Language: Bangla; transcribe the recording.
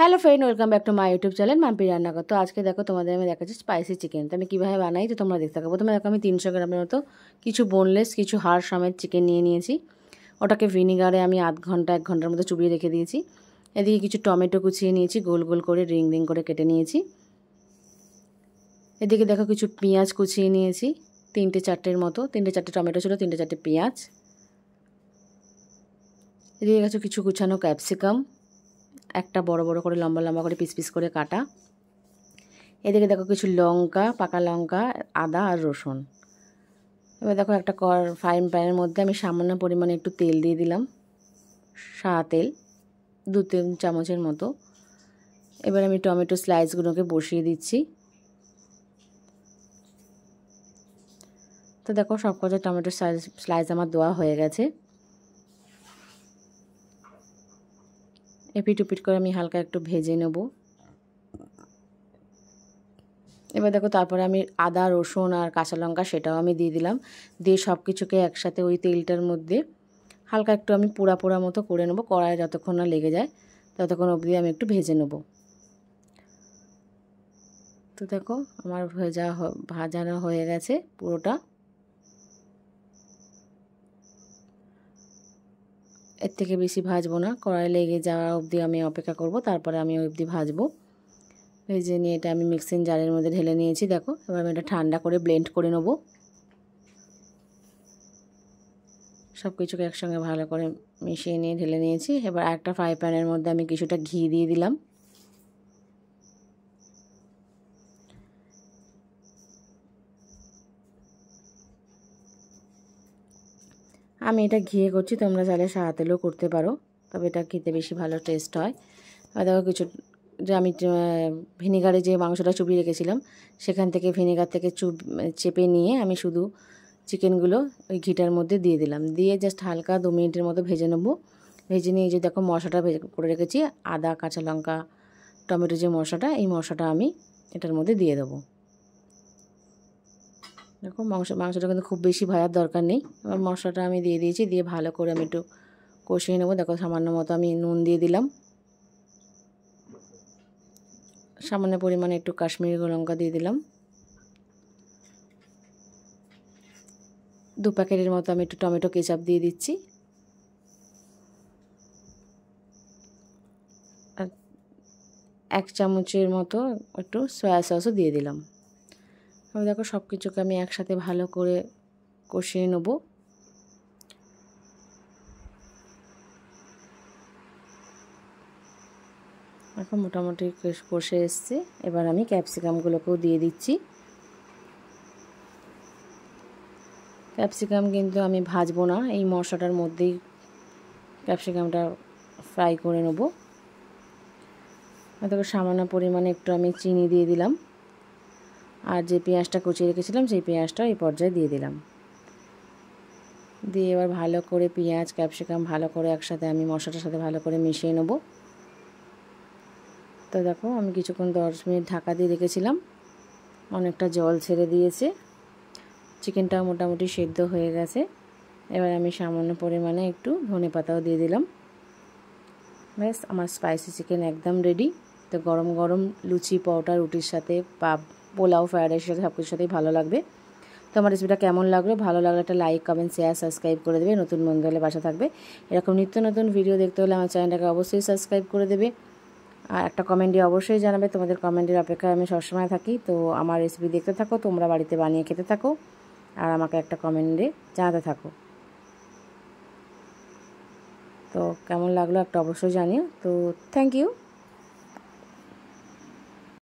Hello friend, welcome back to my YouTube channel Mampi রান্নাঘর। তো আজকে দেখো তোমাদের আমি দেখাচ্ছি স্পাইসি চিকেন। তো আমি কীভাবে বানাই তো তোমরা দেখতে থাকো। প্রথমে দেখো আমি 300 গ্রামের মতো কিছু বোনলেস কিছু হাড় সমেত চিকেন নিয়ে নিয়েছি। ওটাকে ভিনিগারে আমি আধ ঘন্টা 1 ঘন্টার মতো চুবিয়ে রেখে দিয়েছি। এদিকে কিছু টমেটো কুচিয়ে নিয়েছি, গোল গোল করে রিং রিং করে কেটে নিয়েছি। এদিকে দেখো কিছু পেঁয়াজ কুচিয়ে নিয়েছি, 3-4টের মতো, 3-4টে টমেটো ছিল, 3-4টে পেঁয়াজ। এদিকে গেছে কিছু কুচানো ক্যাপসিকাম, একটা বড় বড় করে লম্বা লম্বা করে পিস পিস করে কাটা। এদিকে দেখো কিছু লঙ্কা, পাকা লঙ্কা, আদা আর রসুন। এবার দেখো একটা ফ্রাইং প্যানের মধ্যে আমি সামান্য পরিমাণে একটু তেল দিয়ে দিলাম, সাদা তেল 2-3 চামচের মতো। এবার আমি টমেটো স্লাইসগুলোকে বসিয়ে দিচ্ছি। তো দেখো সব কটা টমেটো স্লাইস আমার দেওয়া হয়ে গেছে। এপিট উপিট করে আমি হালকা একটু ভেজে নেব। এবার দেখো তারপরে আমি আদা রসুন আর কাঁচা লঙ্কা সেটাও আমি দিয়ে দিলাম। দিয়ে সব কিছুকে একসাথে ওই তেলটার মধ্যে হালকা একটু আমি পোড়া পোড়া মতো করে নেব। কড়াইয়ে যতক্ষণ না লেগে যায় ততক্ষণ অবধি আমি একটু ভেজে নেব। তো দেখো আমার ভাজানো হয়ে গেছে পুরোটা। এর থেকে বেশি ভাজবো না, কড়াই লেগে যাওয়া অবধি আমি অপেক্ষা করব, তারপরে আমি ওই অবধি ভাজবো। ভেজে নিয়ে এটা আমি মিক্সিং জারের মধ্যে ঢেলে নিয়েছি। দেখো এবার আমি এটা ঠান্ডা করে ব্লেন্ড করে নেব। সব কিছুকে একসঙ্গে ভালো করে মিশিয়ে নিয়ে ঢেলে নিয়েছি। এবার একটা ফ্রাই প্যানের মধ্যে আমি কিছুটা ঘি দিয়ে দিলাম। আমি এটা ঘিয়ে করছি, তোমরা চাইলে সাদা তেলেও করতে পারো, তবে এটা খেতে বেশি ভালো টেস্ট হয়। আর দেখো কিছু যে আমি ভিনেগারে যে মাংসটা চুবিয়ে রেখেছিলাম সেখান থেকে ভিনেগার থেকে চেপে নিয়ে আমি শুধু চিকেনগুলো ওই ঘিটার মধ্যে দিয়ে দিলাম। দিয়ে জাস্ট হালকা 2 মিনিটের মতো ভেজে নেব। ভেজে নিয়ে যে দেখো মশলাটা করে রেখেছি, আদা কাঁচা লঙ্কা টমেটো যে মশলাটা, এই মশলাটা আমি এটার মধ্যে দিয়ে দেবো। দেখো মাংসটা কিন্তু খুব বেশি ভাজার দরকার নেই। এবার মশলাটা আমি দিয়ে দিয়েছি, দিয়ে ভালো করে আমি একটু কষিয়ে নেবো। দেখো সামান্য মতো আমি নুন দিয়ে দিলাম, সামান্য পরিমাণে একটু কাশ্মীরি লঙ্কা দিয়ে দিলাম, 2 প্যাকেটের মতো আমি একটু টমেটো কেচাপ দিয়ে দিচ্ছি, আর 1 চামচের মতো একটু সয়া সসও দিয়ে দিলাম। আমি দেখো সব কিছুকে আমি একসাথে ভালো করে কষিয়ে নেব। এখন মোটামুটি কষে এসছে। এবার আমি ক্যাপসিকামগুলোকেও দিয়ে দিচ্ছি। ক্যাপসিকাম কিন্তু আমি ভাজবো না, এই মশলাটার মধ্যেই ক্যাপসিকামটা ফ্রাই করে নেব। দেখো সামান্য পরিমাণে একটু আমি চিনি দিয়ে দিলাম, আর যে পেঁয়াজটা কুচিয়ে রেখেছিলাম সেই পেঁয়াজটা এই পর্যায়ে দিয়ে দিলাম। দিয়ে এবার ভালো করে পেঁয়াজ ক্যাপসিকাম ভালো করে একসাথে আমি মশলাটার সাথে ভালো করে মিশিয়ে নেব। তো দেখো আমি কিছুক্ষণ 10 মিনিট ঢাকা দিয়ে রেখেছিলাম, অনেকটা জল ছেড়ে দিয়েছে, চিকেনটাও মোটামুটি সেদ্ধ হয়ে গেছে। এবার আমি সামান্য পরিমাণে একটু ধনেপাতাও দিয়ে দিলাম। ব্যাস আমার স্পাইসি চিকেন একদম রেডি। তো গরম গরম লুচি পরোটা রুটির সাথে বা পোলাও ফ্রায়েড রাইসের সাথে সব কিছুর সাথেই ভালো লাগবে। তো আমার রেসিপিটা কেমন লাগলো, ভালো লাগলে একটা লাইক কমেন্ট শেয়ার সাবস্ক্রাইব করে দেবে। নতুন বন্ধু হলে বাসা থাকবে। এরকম নিত্য নতুন ভিডিও দেখতে হলে আমার চ্যানেলটাকে অবশ্যই সাবস্ক্রাইব করে দেবে, আর একটা কমেন্ট দিয়ে অবশ্যই জানাবে। তোমাদের কমেন্টের অপেক্ষায় আমি সবসময় থাকি। তো আমার রেসিপি দেখতে থাকো, তোমরা বাড়িতে বানিয়ে খেতে থাকো, আর আমাকে একটা কমেন্টে জানাতে থাকো। তো কেমন লাগলো একটা অবশ্যই জানিও। তো থ্যাংক ইউ।